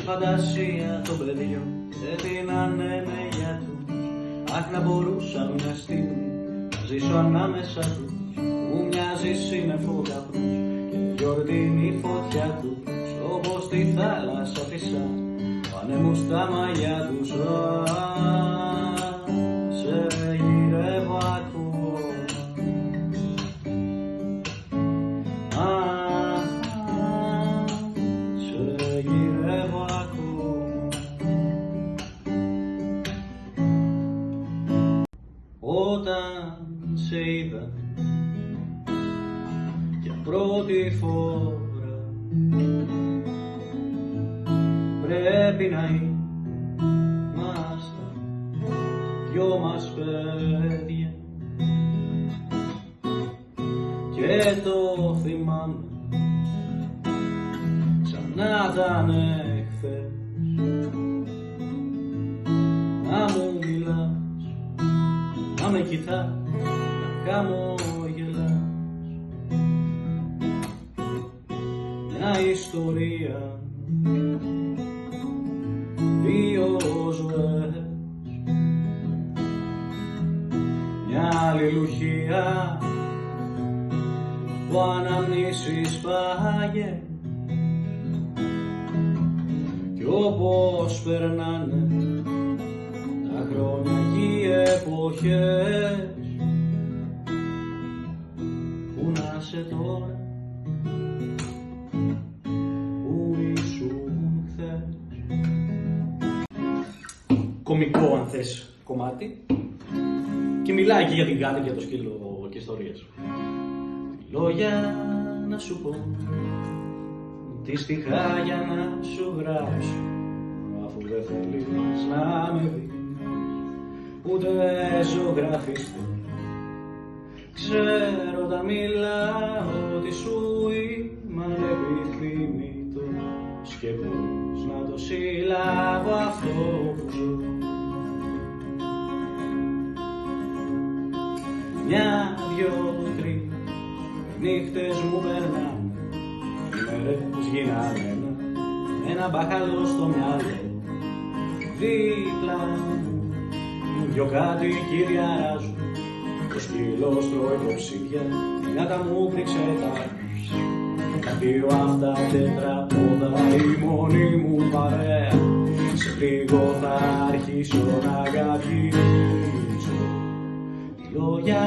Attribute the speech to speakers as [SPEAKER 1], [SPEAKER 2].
[SPEAKER 1] φαντασία των παιδιών δεν δίνανε για τους. Αχ, να μπορούσαν να στείλουν να ζήσω ανάμεσα τους, που μοιάζει σύννεφο καπνός και γιορτινή φωτιά τους, όπως τη θάλασσα φυσά πανέμου στα μαλλιά τους. Σε γυρεύω ακούω, σε γυρεύω ακούω. Όταν σε είδα για πρώτη φορά, πρέπει να ήμασταν δυο μας παιδιά, και το θυμάμαι σαν να ήταν χθες. Να μου μιλάς, να με κοιτάς, να χαμογελάς, μια ιστορία, δύο ζωές, μια αλληλουχία που αναμνήσεις πάγε, κι όπως περνάνε τα χρόνια και οι εποχές, που να σε τώρα, που ήσουν χθες. Κωμικό, αν θες, κομμάτι, και μιλάει και για την γάτα και το σκύλο και ιστορίες. Λόγια να σου πω, τη στιχά για να σου γράψω, αφού δεν θέλεις να με δεις, ούτε ζωγραφιστώ. Ξέρω τα μιλάω ότι σου είμαι ανεπιθύμητος, και πώς να το συλλάβω αυτό που ζω. Μια, δυο, τρεις νύχτες μου περνάνε, οι μέρες γίνανε ένα μπάχαλο στο μυαλό. Δίπλα μου δυο κατοικίδια αράζουν, το σκύλος τρώει κοψίδια, η γάτα μου πρίξε τα δύο αυτά τετραπόδα, η μόνη μου παρέα. Σε λίγο θα αρχίσω να γαβγίζω. Λόγια